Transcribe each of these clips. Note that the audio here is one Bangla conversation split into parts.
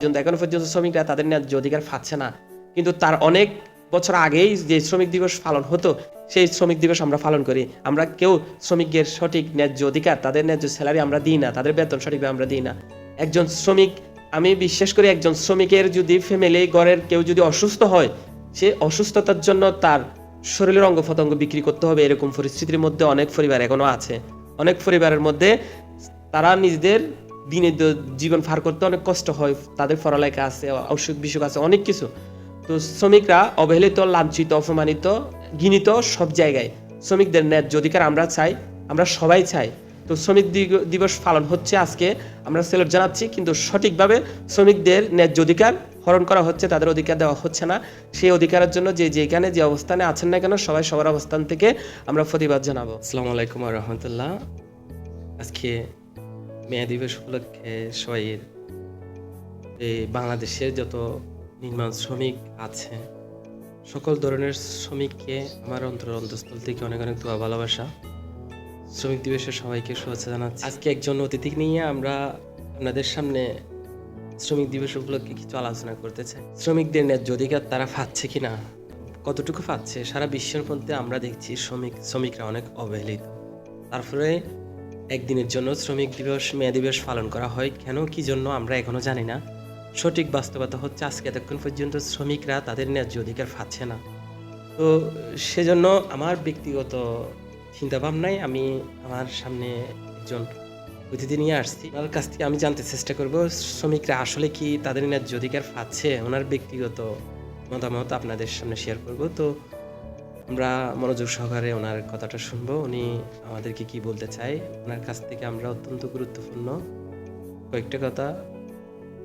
এখনো পর্যন্ত শ্রমিকরা তাদের ন্যায্য অধিকার পাচ্ছে না। কিন্তু তার অনেক বছর আগেই যে শ্রমিক দিবস পালন হতো, সেই শ্রমিক দিবস আমরা পালন করি। আমরা কেউ শ্রমিকদের সঠিক ন্যায্য অধিকার, তাদের ন্যায্য স্যালারি আমরা দিই না, তাদের বেতন সঠিকভাবে আমরা দিই না। একজন শ্রমিক, আমি বিশ্বাস করি একজন শ্রমিকের যদি ফ্যামিলি ঘরের কেউ যদি অসুস্থ হয়, সে অসুস্থতার জন্য তার শরীরের অঙ্গ প্রত্যঙ্গ বিক্রি করতে হবে, এরকম পরিস্থিতির মধ্যে অনেক পরিবার এখনো আছে। অনেক পরিবারের মধ্যে তারা নিজেদের দিনে জীবন পার করতে অনেক কষ্ট হয়, তাদের পড়ালেখা আছে, অসুখ বিসুখ আছে, অনেক কিছু। তো শ্রমিকরা অবহেলিত, লাঞ্ছিত, অপমানিত, ঘৃণিত সব জায়গায়। শ্রমিকদের ন্যায্য অধিকার আমরা চাই, আমরা সবাই চাই। তো শ্রমিক দিবস পালন হচ্ছে আজকে, আমরা সেলুট জানাচ্ছি, কিন্তু সঠিকভাবে শ্রমিকদের ন্যায্য অধিকার হরণ করা হচ্ছে, তাদের অধিকার দেওয়া হচ্ছে না। সেই অধিকারের জন্য যেখানে যে অবস্থানে আছেন না কেন, সবাই সবার অবস্থান থেকে আমরা প্রতিবাদ জানাবো। আসসালামু আলাইকুম ওয়া রাহমাতুল্লাহ। আজকে মে দিবস উপলক্ষে সবাই বাংলাদেশের যত নির্মাণ শ্রমিক আছে, সকল ধরনের শ্রমিককে আমার অন্তঃস্থল থেকে অনেক অনেক দোয়া ভালোবাসা। শ্রমিক দিবসে সবাইকে শুভেচ্ছা জানাচ্ছি। আজকে একজন অতিথি নিয়ে আমরা আপনাদের সামনে শ্রমিক দিবস উপলক্ষে কিছু আলোচনা করতে চাই। শ্রমিকদের ন্যায্য অধিকার তারা পাচ্ছে কিনা, কতটুকু পাচ্ছে? সারা বিশ্বের মধ্যে আমরা দেখছি শ্রমিকরা অনেক অবহেলিত। তারপরে একদিনের জন্য শ্রমিক দিবস, মে দিবস পালন করা হয়। কেন, কি জন্য আমরা এখনো জানি না। সঠিক বাস্তবতা হচ্ছে আজকে এতক্ষণ পর্যন্ত শ্রমিকরা তাদের ন্যায্য অধিকার পাচ্ছে না। তো সেজন্য আমার ব্যক্তিগত চিন্তাভাবনায় আমি আমার সামনে একজন অতিথি নিয়ে আসছি। ওনার কাছ থেকে আমি জানতে চেষ্টা করব শ্রমিকরা আসলে কি তাদের ন্যায্য অধিকার পাচ্ছে। ওনার ব্যক্তিগত মতামত আপনাদের সামনে শেয়ার করব। তো আমরা মনোযোগ সহকারে ওনার কথাটা শুনবো, উনি আমাদেরকে কি বলতে চায়। ওনার কাছ থেকে আমরা অত্যন্ত গুরুত্বপূর্ণ কয়েকটা কথা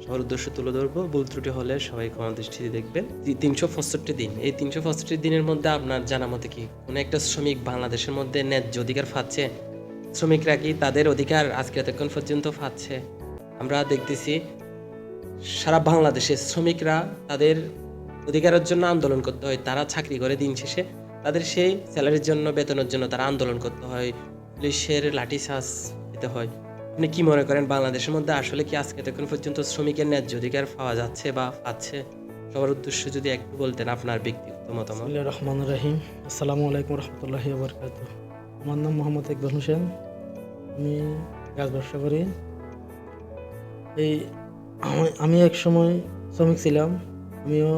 সবার উদ্দেশ্য তুলে ধরবো। ভুল ত্রুটি হলে সবাই ক্ষমা দৃষ্টিতে দেখবেন। 365 দিন, এই 365 দিনের মধ্যে আপনার জানা মতে কি কোনো একটা শ্রমিক বাংলাদেশের মধ্যে ন্যায্য অধিকার পাচ্ছে? শ্রমিকরা কি তাদের অধিকার আজকে এতক্ষণ পর্যন্ত পাচ্ছে? আমরা দেখতেছি সারা বাংলাদেশে শ্রমিকরা তাদের অধিকারের জন্য আন্দোলন করতে হয়। তারা চাকরি করে দিন শেষে তাদের সেই স্যালারির জন্য, বেতনের জন্য তারা আন্দোলন করতে হয়, পুলিশের লাঠিচার্জ দিতে হয়। আপনি কি মনে করেন বাংলাদেশের মধ্যে আসলে কি আজকে এতক্ষণ পর্যন্ত শ্রমিকের ন্যায্য অধিকার পাওয়া যাচ্ছে বা পাচ্ছে? সবার উদ্দেশ্য যদি একটু বলতেন আপনার ব্যক্তিগত মতামত। বিসমিল্লাহির রহমানির রহিম। আসসালামু আলাইকুম রহমতুল্লাহি ওয়া বারাকাতুহু। আমার নাম মোহাম্মদ ইকবাল হোসেন, আমি গাছ ব্যবসা করি। আমি এক সময় শ্রমিক ছিলাম, আমিও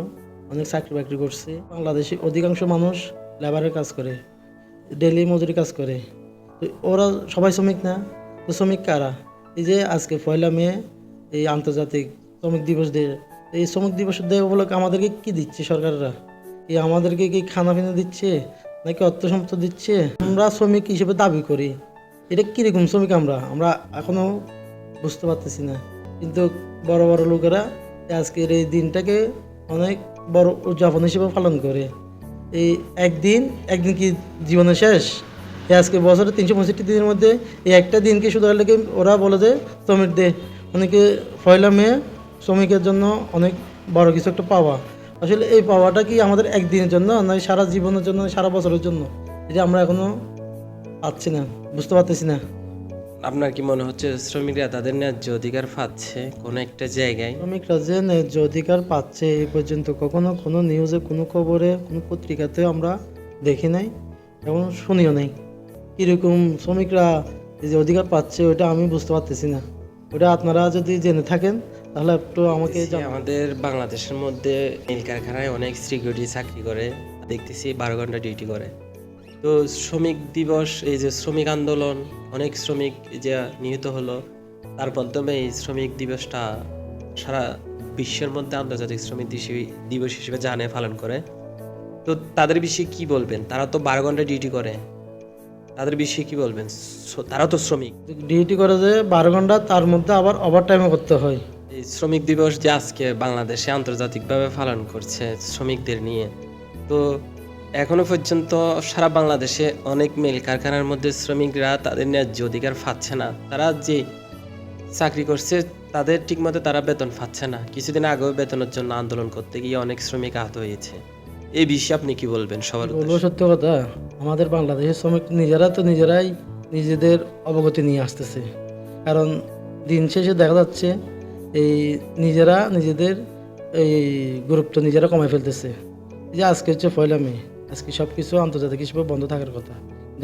অনেক চাকরি বাকরি করছি। বাংলাদেশে অধিকাংশ মানুষ লেবারের কাজ করে, ডেলি মজুরি কাজ করে। তো ওরা সবাই শ্রমিক না, তো শ্রমিক কারা? এই যে আজকে 1 মে এই আন্তর্জাতিক শ্রমিক দিবস ডে, এই শ্রমিক দিবস ডে উপলক্ষে আমাদেরকে কি দিচ্ছে সরকাররা? আমাদেরকে কি খানা পিনা দিচ্ছে নাকি অর্থ সম্পদ দিচ্ছে? আমরা শ্রমিক হিসেবে দাবি করি, এটা কীরকম শ্রমিক আমরা এখনও বুঝতে পারতেছি না। কিন্তু বড় বড় লোকেরা আজকের এই দিনটাকে অনেক বড় উদযাপন হিসেবে পালন করে। এই একদিন কি জীবনের শেষ? আজকে বছরে 365 দিনের মধ্যে এই একটা দিনকে শুধু লেগে ওরা বলে যে শ্রমিক ডে, অনেকে 1 মে শ্রমিকের জন্য অনেক বড় কিছু একটা পাওয়া। আসলে এই পাওয়াটা কি আমাদের একদিনের জন্য, না সারা জীবনের জন্য, সারা বছরের জন্য? এটা আমরা এখনো পাচ্ছি না, বুঝতে পারতেছি না। আপনার কি মনে হচ্ছে শ্রমিকরা তাদের ন্যায্য অধিকার পাচ্ছে কোনো একটা জায়গায়? শ্রমিকরা যে ন্যায্য অধিকার পাচ্ছে এই পর্যন্ত কখনো কোনো নিউজে, কোনো খবরে, কোনো পত্রিকাতে আমরা দেখি নাই এবং শুনিও নাই। কীরকম শ্রমিকরা এই যে অধিকার পাচ্ছে ওটা আমি বুঝতে পারতেছি না। ওটা আপনারা যদি জেনে থাকেন তাহলে একটু আমাকে আমাদের বাংলাদেশের মধ্যে মিল কারখানায় অনেক সিকিউরিটি চাকরি করে, দেখতেছি 12 ঘন্টা ডিউটি করে। তো শ্রমিক দিবস, এই যে শ্রমিক আন্দোলন, অনেক শ্রমিক যে নিহত হলো, তার মাধ্যমে এই শ্রমিক দিবসটা সারা বিশ্বের মধ্যে আন্তর্জাতিক শ্রমিক দিবস হিসেবে জানে পালন করে। তো তাদের বিষয়ে কি বলবেন? তারা তো 12 ঘন্টা ডিউটি করে, তাদের বিষয়ে কি বলবেন? তারা তো শ্রমিক, ডিউটি করে যে 12 ঘন্টা, তার মধ্যে আবার ওভার টাইমও করতে হয়। এই শ্রমিক দিবস যে আজকে বাংলাদেশে আন্তর্জাতিকভাবে পালন করছে শ্রমিকদের নিয়ে, তো এখনো পর্যন্ত সারা বাংলাদেশে অনেক মিল কারখানার মধ্যে শ্রমিকরা তাদের ন্যায্য অধিকার পাচ্ছে না। তারা যে চাকরি করছে তাদের ঠিকমতো তারা বেতন পাচ্ছে না। কিছুদিন আগেও বেতনের জন্য আন্দোলন করতে গিয়ে অনেক শ্রমিক আহত হয়েছে। এই বিষয়ে আপনি কি বলবেন? সবার বলবো সত্য কথা, আমাদের বাংলাদেশের শ্রমিক নিজেরাই নিজেদের অবগতি নিয়ে আসতেছে। কারণ দিন শেষে দেখা যাচ্ছে এই নিজেরা নিজেদের এই গুরুত্ব নিজেরা কমায় ফেলতেছে। এই যে আজকে হচ্ছে 1 মে, আজকে সব কিছু আন্তর্জাতিক হিসেবে বন্ধ থাকার কথা,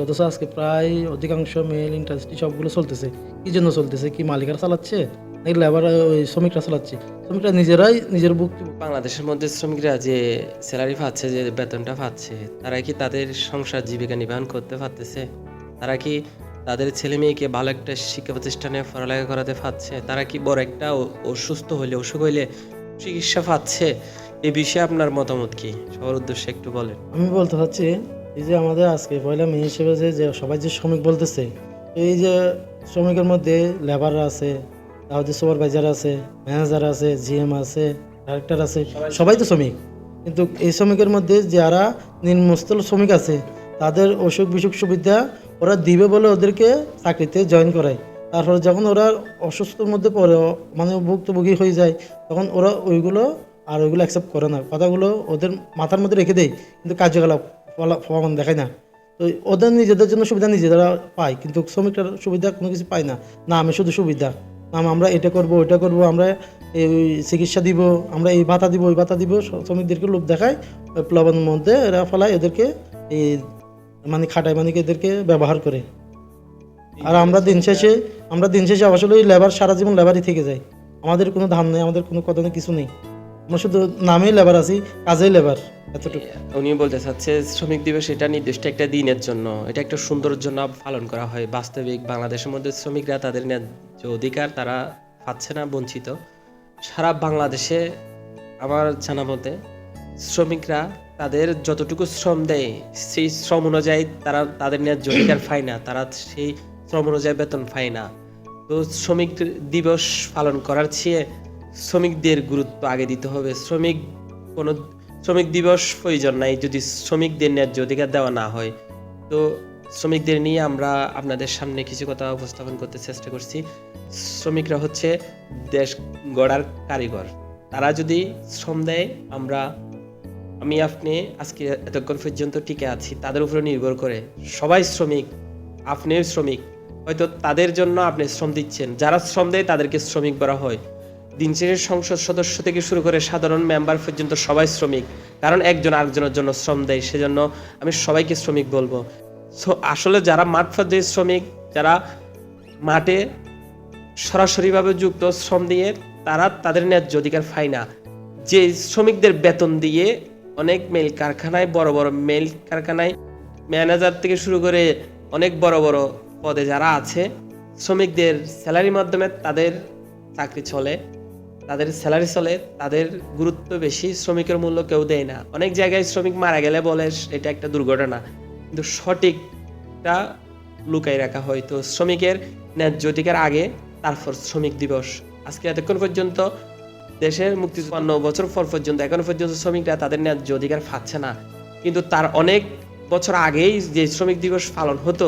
অথচ আজকে প্রায় অধিকাংশ মেল ইন্ডাস্ট্রি সবগুলো চলতেছে। কি জন্য চলতেছে? কি মালিকরা চালাচ্ছে নাকি লেবার ওই শ্রমিকরা চালাচ্ছে? শ্রমিকরা নিজেরাই নিজের বুক বাংলাদেশের মধ্যে শ্রমিকরা যে স্যালারি পাচ্ছে, যে বেতনটা পাচ্ছে, তারা কি তাদের সংসার জীবিকা নির্বাহ করতে পারতেছে? তারা কি তাদের ছেলে মেয়েকে ভালো একটা শিক্ষা প্রতিষ্ঠানে পড়ালেখা করাতে পারছে? তারা কি বড় একটা অসুস্থ হইলে, অসুখ হইলে চিকিৎসা পাচ্ছে? এই বিষয়ে আপনার মতামত কি? সবার উদ্দেশ্যে একটু বলেন। আমি বলতে চাচ্ছি, এই যে আমাদের আজকে 1 মে হিসেবে যে সবাই যে শ্রমিক বলতেছে, এই যে শ্রমিকের মধ্যে লেবাররা আছে, তারপর যে সুপারভাইজার আছে, ম্যানেজার আছে, জিএম আছে, ডাইরেক্টর আছে, সবাই তো শ্রমিক। কিন্তু এই শ্রমিকের মধ্যে যারা নিম্নস্থল শ্রমিক আছে, তাদের অসুখ বিসুখ সুবিধা ওরা দিবে বলে ওদেরকে চাকরিতে জয়েন করায়। তারপরে যখন ওরা অসুস্থতার মধ্যে পড়ে, মানে ভুক্তভোগী হয়ে যায়, তখন ওরা ওইগুলো অ্যাকসেপ্ট করে না, কথাগুলো ওদের মাথার মধ্যে রেখে দেয়, কিন্তু কার্যকলাপ প্রমাণ দেখায় না। তো ওদের নিজেদের জন্য সুবিধা নিজেরা পায়, কিন্তু শ্রমিকরা সুবিধা কোনো কিছু পায় না। না আমি শুধু সুবিধা, না আমরা এটা করব ওইটা করব, আমরা এই চিকিৎসা দিব, আমরা এই ভাতা দিব ওই ভাতা দিব, শ্রমিকদেরকে লোভ দেখায়, ওই প্লাবনের মধ্যে এরা ফেলায়, এদেরকে এই মানে খাটায়, মানে এদেরকে ব্যবহার করে। আর আমরা দিন শেষে আসলে ওই লেবার সারা জীবন লেবারই থেকে যায়। আমাদের কোনো ধান নেই, আমাদের কোনো কথা নেই, কিছু নেই। আমরা শুধু নামেই লেবার আছি, কাজেই লেবার, এতটুকু। উনি বলতে চাচ্ছে শ্রমিক দিবস এটা নির্দিষ্ট একটা দিনের জন্য, এটা একটা সুন্দরের জন্য পালন করা হয়। বাস্তবিক বাংলাদেশের মধ্যে শ্রমিকরা তাদের ন্যায্য অধিকার তারা পাচ্ছে না, বঞ্চিত। সারা বাংলাদেশে আমার জানা মতে শ্রমিকরা তাদের যতটুকু শ্রম দেয় সেই শ্রম অনুযায়ী তারা তাদের ন্যায্য অধিকার পায় না, তারা সেই শ্রম অনুযায়ী বেতন পায় না। তো শ্রমিক দিবস পালন করার চেয়ে শ্রমিকদের গুরুত্ব আগে দিতে হবে। শ্রমিক দিবস প্রয়োজন নাই যদি শ্রমিকদের ন্যায্য অধিকার দেওয়া না হয়। তো শ্রমিকদের নিয়ে আমরা আপনাদের সামনে কিছু কথা উপস্থাপন করতে চেষ্টা করছি। শ্রমিকরা হচ্ছে দেশ গড়ার কারিগর। তারা যদি শ্রম দেয়, আমি আপনি আজকে এতক্ষণ পর্যন্ত টিকে আছি তাদের উপরে নির্ভর করে। সবাই শ্রমিক, আপনিও শ্রমিক। হয়তো তাদের জন্য আপনি শ্রম দিচ্ছেন, যারা শ্রম দেয় তাদেরকে শ্রমিক বলা হয়। দিন শেষে সংসদ সদস্য থেকে শুরু করে সাধারণ মেম্বার পর্যন্ত সবাই শ্রমিক, কারণ একজন আরেকজনের জন্য শ্রম দেয়। সেজন্য আমি সবাইকে শ্রমিক বলবো। আসলে যারা মাঠ পর্যায়ে শ্রমিক, যারা মাঠে সরাসরিভাবে যুক্ত শ্রম দিয়ে, তারা তাদের ন্যায্য অধিকার পায় না। যে শ্রমিকদের বেতন দিয়ে অনেক মেল কারখানায়, বড় বড় মেল কারখানায় ম্যানেজার থেকে শুরু করে অনেক বড় বড় পদে যারা আছে, শ্রমিকদের স্যালারির মাধ্যমে তাদের চাকরি চলে, তাদের স্যালারি চলে, তাদের গুরুত্ব বেশি। শ্রমিকের মূল্য কেউ দেয় না। অনেক জায়গায় শ্রমিক মারা গেলে বলে এটা একটা দুর্ঘটনা, কিন্তু সঠিকটা লুকাই রাখা হয়। তো শ্রমিকের ন্যায্য অধিকার আগে, তারপর শ্রমিক দিবস। আজকে এতক্ষণ পর্যন্ত দেশের মুক্তি ৫৫ বছর পর পর্যন্ত এখনো পর্যন্ত শ্রমিকরা তাদের ন্যায্য অধিকার পাচ্ছে না। কিন্তু তার অনেক বছর আগেই যে শ্রমিক দিবস পালন হতো,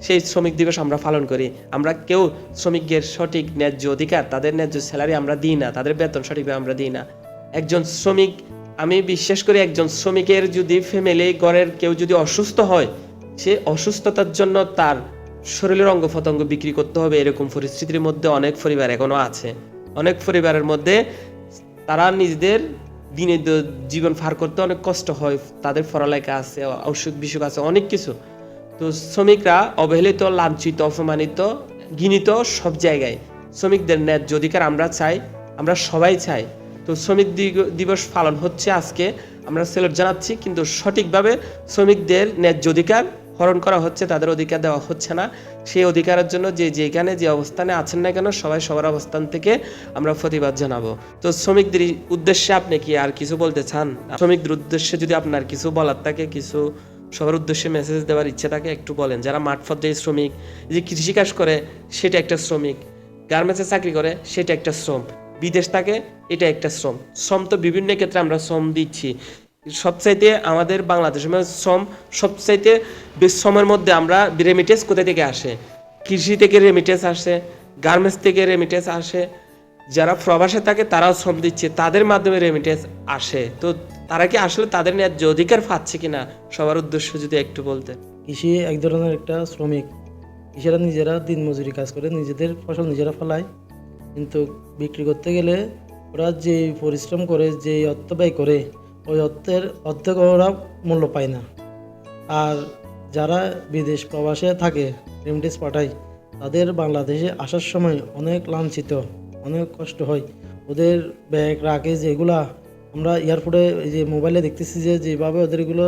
সেই শ্রমিক দিবস আমরা পালন করি। আমরা কেউ শ্রমিকদের সঠিক ন্যায্য অধিকার, তাদের ন্যায্য স্যালারি আমরা দিই না, তাদের বেতন সঠিকভাবে আমরা দিই না। একজন শ্রমিক, আমি বিশ্বাস করি একজন শ্রমিকের যদি ফ্যামিলি ঘরের কেউ যদি অসুস্থ হয়, সে অসুস্থতার জন্য তার শরীরের অঙ্গ প্রত্যঙ্গ বিক্রি করতে হবে, এরকম পরিস্থিতির মধ্যে অনেক পরিবার এখনো আছে। অনেক পরিবারের মধ্যে তারা নিজেদের দিনে জীবন পার করতে অনেক কষ্ট হয়, তাদের পড়ালেখা আছে, অসুখ বিসুখ আছে, অনেক কিছু। তো শ্রমিকরা অবহেলিত, লাঞ্ছিত, অপমানিত, ঘৃণিত সব জায়গায়। শ্রমিকদের ন্যায্য অধিকার আমরা চাই, আমরা সবাই চাই। তো শ্রমিক দিবস পালন হচ্ছে আজকে, আমরা সেলুট জানাচ্ছি, কিন্তু সঠিকভাবে শ্রমিকদের ন্যায্য অধিকার হরণ করা হচ্ছে, তাদের অধিকার দেওয়া হচ্ছে না। সেই অধিকারের জন্য যেখানে যে অবস্থানে আছেন না কেন, সবাই সবার অবস্থান থেকে আমরা প্রতিবাদ জানাবো। তো শ্রমিকদের উদ্দেশ্যে আপনি কি আর কিছু বলতে চান? শ্রমিকদের উদ্দেশ্যে যদি আপনার কিছু বলার থাকে, কিছু সবার উদ্দেশ্যে মেসেজ দেওয়ার ইচ্ছে থাকে, একটু বলেন। যারা মাঠ পর্যায়ে শ্রমিক, যে কৃষিকাজ করে সেটা একটা শ্রমিক, গার্মেন্টসে চাকরি করে সেটা একটা শ্রম, বিদেশ থাকে এটা একটা শ্রম। শ্রম তো বিভিন্ন ক্ষেত্রে আমরা শ্রম দিচ্ছি। সবচাইতে আমাদের বাংলাদেশের শ্রম সবচাইতে শ্রমের মধ্যে আমরা রেমিটেন্স কোথা থেকে আসে? কৃষি থেকে রেমিটেন্স আসে, গার্মেন্টস থেকে রেমিটেন্স আসে। যারা প্রবাসে থাকে তারাও শ্রম দিচ্ছে, তাদের মাধ্যমে রেমিটেন্স আসে। তো তারা কি আসলে তাদের ন্যায্য অধিকার পাচ্ছে কিনা, সবার উদ্দেশ্য যদি একটু বলতেন। কৃষি এক ধরনের একটা শ্রমিক। কৃষিরা নিজেরা দিন মজুরি কাজ করে, নিজেদের ফসল নিজেরা ফলায়, কিন্তু বিক্রি করতে গেলে ওরা যে পরিশ্রম করে যে অর্থ ব্যয় করে ওই অর্থের অর্ধেক ওরা মূল্য পায় না। আর যারা বিদেশ প্রবাসে থাকে রেমিটেন্স পাঠায় তাদের বাংলাদেশে আসার সময় অনেক লাঞ্ছিত, অনেক কষ্ট হয়। ওদের ব্যাগ রাখে যেগুলা আমরা এয়ারপোর্টে এই যে মোবাইলে দেখতেছি যে যেভাবে ওদের এগুলো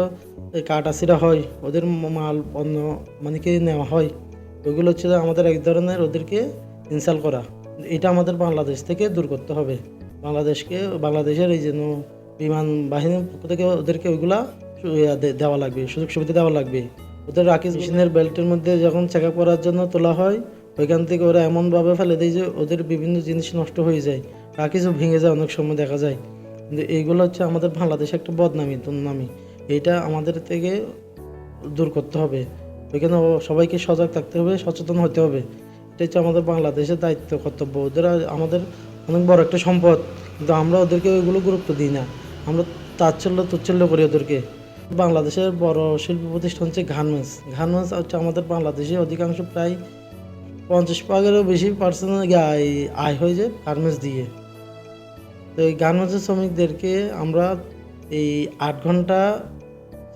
কাটাছিরা হয়, ওদের মাল পণ্য মানে কি নেওয়া হয়, ওইগুলো হচ্ছে আমাদের এক ধরনের ওদেরকে ইনসাল্ট করা। এটা আমাদের বাংলাদেশ থেকে দূর করতে হবে। বাংলাদেশের এই যে বিমান বাহিনীর পক্ষ থেকে ওদেরকে ওইগুলা দেওয়া লাগবে, সুযোগ সুবিধা দেওয়া লাগবে। ওদের রাকেশ মেশিনের বেল্টের মধ্যে যখন চেক আপ করার জন্য তোলা হয় ওইখান থেকে ওরা এমনভাবে ফেলে দেয় যে ওদের বিভিন্ন জিনিস নষ্ট হয়ে যায়, রাকেশও ভেঙে যায়, অনেক সময় দেখা যায়। কিন্তু এইগুলো হচ্ছে আমাদের বাংলাদেশে একটা দুর্নামি। এইটা আমাদের থেকে দূর করতে হবে। ওইখানে সবাইকে সজাগ থাকতে হবে, সচেতন হতে হবে। এটা হচ্ছে আমাদের বাংলাদেশের দায়িত্ব, কর্তব্য। ওদের আমাদের অনেক বড় একটা সম্পদ, কিন্তু আমরা ওদেরকে ওইগুলো গুরুত্ব দিই না। আমরা তুচ্ছল্য করি ওদেরকে। বাংলাদেশের বড় শিল্প প্রতিষ্ঠান হচ্ছে গার্মেন্টস হচ্ছে আমাদের বাংলাদেশে অধিকাংশ প্রায় 50%-এরও বেশি পার্সেন্ট আয় হয়ে যায় গার্মেন্টস দিয়ে। তো এই গার্মেন্টসের শ্রমিকদেরকে আমরা এই 8 ঘন্টা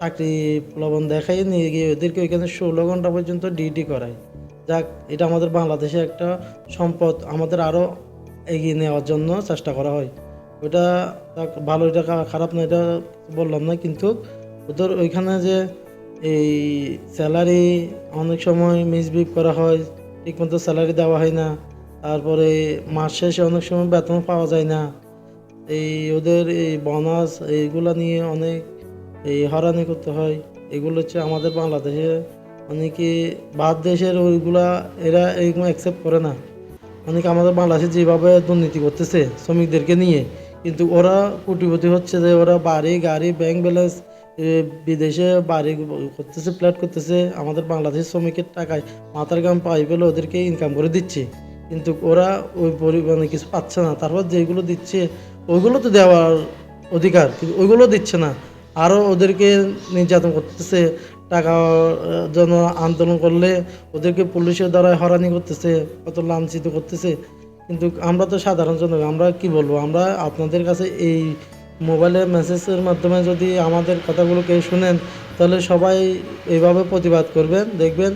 চাকরি প্রলোভন দেখাই নিয়ে গিয়ে ওদেরকে ওইখানে 16 ঘন্টা পর্যন্ত ডিউটি করায়। যাক, এটা আমাদের বাংলাদেশে একটা সম্পদ, আমাদের আরও এগিয়ে নেওয়ার জন্য চেষ্টা করা হয়। ওইটা ভালো, এটা খারাপ না, এটা বললাম না। কিন্তু ওদের ওইখানে যে এই স্যালারি অনেক সময় মিসবিহেভ করা হয়, ঠিকমতো স্যালারি দেওয়া হয় না, তারপরে মাস শেষে অনেক সময় বেতন পাওয়া যায় না। এই ওদের এই বোনাস এইগুলা নিয়ে অনেক হয়রানি করতে হয়। এগুলো হচ্ছে আমাদের বাংলাদেশে অনেকে বাদ দেশের ওইগুলা এরা এইগুলো অ্যাকসেপ্ট করে না। অনেকে আমাদের বাংলাদেশে যেভাবে দুর্নীতি করতেছে শ্রমিকদেরকে নিয়ে, কিন্তু ওরা কোটিপতি হচ্ছে যে ওরা বাড়ি গাড়ি ব্যাংক ব্যালেন্স বিদেশে বাড়ি করতেছে, ফ্ল্যাট করতেছে, আমাদের বাংলাদেশের শ্রমিকের টাকায় মাথার গাম পাই পেলে ওদেরকে ইনকাম করে দিচ্ছে। কিন্তু ওরা ওই পরিমাণে কিছু পাচ্ছে না। তারপর যেগুলো দিচ্ছে ওইগুলো তো দেওয়ার অধিকার, কিন্তু ওইগুলো দিচ্ছে না, আরও ওদেরকে নির্যাতন করতেছে। টাকা জন্য আন্দোলন করলে ওদেরকে পুলিশের দ্বারা হয়রানি করতেছে, কত লাঞ্ছিত করতেছে। কিন্তু আমরা তো সাধারণ জনগণ, আমরা কি বলবো? আমরা আপনাদের কাছে এই মোবাইলের মেসেজের মাধ্যমে যদি আমাদের কথাগুলো কেউ শুনেন, তাহলে সবাই এইভাবে প্রতিবাদ করবেন, দেখবেন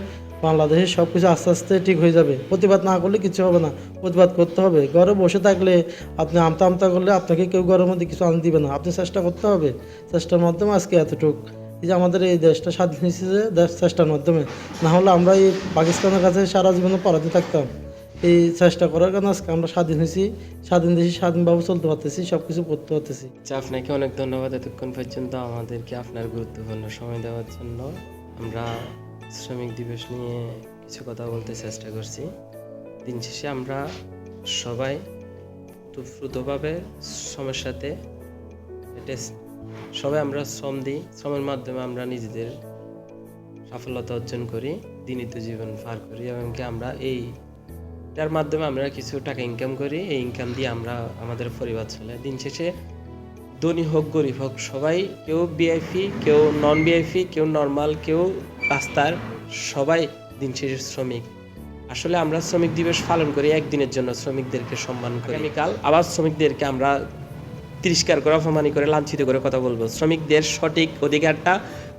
বাংলাদেশের সব কিছু আস্তে আস্তে ঠিক হয়ে যাবে। প্রতিবাদ না করলে কিছু হবে না, প্রতিবাদ করতে হবে। ঘরে বসে থাকলে আপনি আমতা করলে আপনাকে কেউ ঘরের মধ্যে কিছু আনতে দিবে না। আপনি চেষ্টা করতে হবে, চেষ্টার মাধ্যমে আজকে এতটুক এই যে আমাদের এই দেশটা স্বাধীন হয়েছে যে চেষ্টার মাধ্যমে। না হলে আমরা এই পাকিস্তানের কাছে সারা জীবনে পরাধীন থাকতাম। এই চেষ্টা করার কারণে আজকে আমরা স্বাধীন হয়েছি, স্বাধীন দেশে স্বাধীনভাবে চলতে পারতেছি, সব কিছু করতে পারতেছি। আচ্ছা, আপনাকে অনেক ধন্যবাদ এতক্ষণ পর্যন্ত আমাদেরকে আপনার গুরুত্বপূর্ণ সময় দেওয়ার জন্য। আমরা শ্রমিক দিবস নিয়ে কিছু কথা বলতে চেষ্টা করছি। দিন শেষে আমরা সবাই দ্রুতভাবে শ্রমের সাথে সবাই আমরা শ্রম দিই, শ্রমের মাধ্যমে আমরা নিজেদের সফলতা অর্জন করি, দিনিত জীবন পার করি, এবং কি আমরা এইটার মাধ্যমে আমরা কিছু টাকা ইনকাম করি। এই ইনকাম দিয়ে আমরা আমাদের পরিবার চলে। দিন শেষে ধনী হোক গরিব হোক সবাই, কেউ ভিআইপি, কেউ নন ভিআইপি, কেউ নর্মাল, কেউ রাস্তার, সবাই দিন শেষে শ্রমিক। আসলে আমরা শ্রমিক দিবস পালন করি একদিনের জন্য, শ্রমিকদেরকে সম্মান করি। আগামীকাল আবার শ্রমিকদেরকে আমরা তিরস্কার করে, অপমানি করে, লাঞ্ছিত করে কথা বলবো। শ্রমিকদের সঠিক অধিকারটা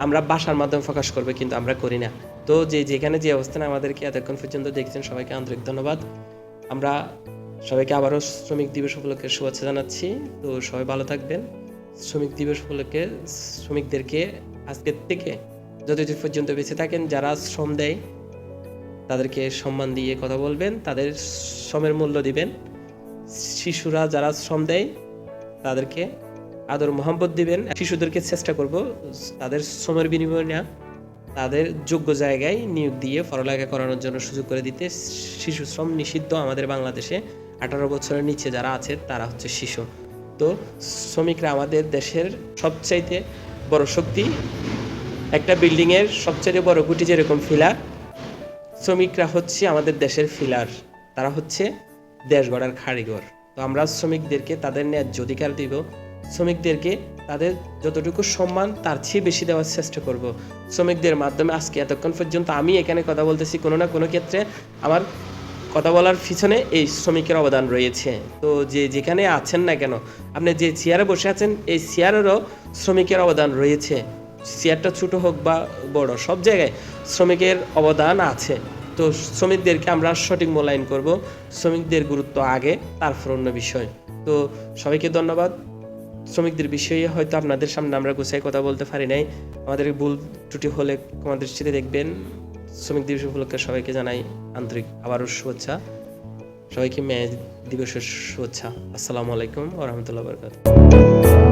আমরা ভাষার মাধ্যমে প্রকাশ করবো, কিন্তু আমরা করি না। তো যেখানে যে অবস্থানে আমাদেরকে এতক্ষণ পর্যন্ত দেখছেন সবাইকে আন্তরিক ধন্যবাদ। আমরা সবাইকে আবারও শ্রমিক দিবস উপলক্ষে শুভেচ্ছা জানাচ্ছি। তো সবাই ভালো থাকবেন। শ্রমিক দিবস উপলক্ষে শ্রমিকদেরকে আজকের থেকে যতদিন পর্যন্ত বেঁচে থাকেন, যারা শ্রম দেয় তাদেরকে সম্মান দিয়ে কথা বলবেন, তাদের শ্রমের মূল্য দিবেন। শিশুরা যারা শ্রম দেয় তাদেরকে আদর মোহাম্মত দিবেন। শিশুদেরকে চেষ্টা করব তাদের শ্রমের বিনিময়ে না, তাদের যোগ্য জায়গায় নিয়োগ দিয়ে পড়ালেখা করানোর জন্য সুযোগ করে দিতে। শিশু শ্রম নিষিদ্ধ আমাদের বাংলাদেশে। 18 বছরের নিচে যারা আছে তারা হচ্ছে শিশু। তো শ্রমিকরা আমাদের দেশের সবচাইতে বড় শক্তি। একটা বিল্ডিংয়ের সবচাইতে বড় খুঁটি যেরকম ফিলার, শ্রমিকরা হচ্ছে আমাদের দেশের ফিলার, তারা হচ্ছে দেশ গড়ার কারিগর। তো আমরা শ্রমিকদেরকে তাদের ন্যায্য অধিকার দিব, শ্রমিকদেরকে তাদের যতটুকু সম্মান তার চেয়ে বেশি দেওয়ার চেষ্টা করব। শ্রমিকদের মাধ্যমে আজকে এতক্ষণ পর্যন্ত আমি এখানে কথা বলতেছি, কোনো না কোনো ক্ষেত্রে আমার কথা বলার পিছনে এই শ্রমিকের অবদান রয়েছে। তো যে যেখানে আছেন না কেন, আপনি যে চেয়ারে বসে আছেন এই চেয়ারেরও শ্রমিকের অবদান রয়েছে। চেয়ারটা ছোট হোক বা বড়, সব জায়গায় শ্রমিকের অবদান আছে। তো শ্রমিকদেরকে আমরা সঠিক মূল্যায়ন করব, শ্রমিকদের গুরুত্ব আগে, তারপর অন্য বিষয়। তো সবাইকে ধন্যবাদ। শ্রমিকদের বিষয়ে হয়তো আপনাদের সামনে আমরা গুছিয়ে কথা বলতে পারি নাই, আমাদের ভুল ত্রুটি হলে আমাদের দৃষ্টিতে দেখবেন। শ্রমিক দিবস উপলক্ষে সবাইকে জানাই আন্তরিক আবারও শুভেচ্ছা, সবাইকে মে দিবসের শুভেচ্ছা। আসসালামু আলাইকুম ওয়া রাহমাতুল্লাহি ওয়া বারাকাতুহু।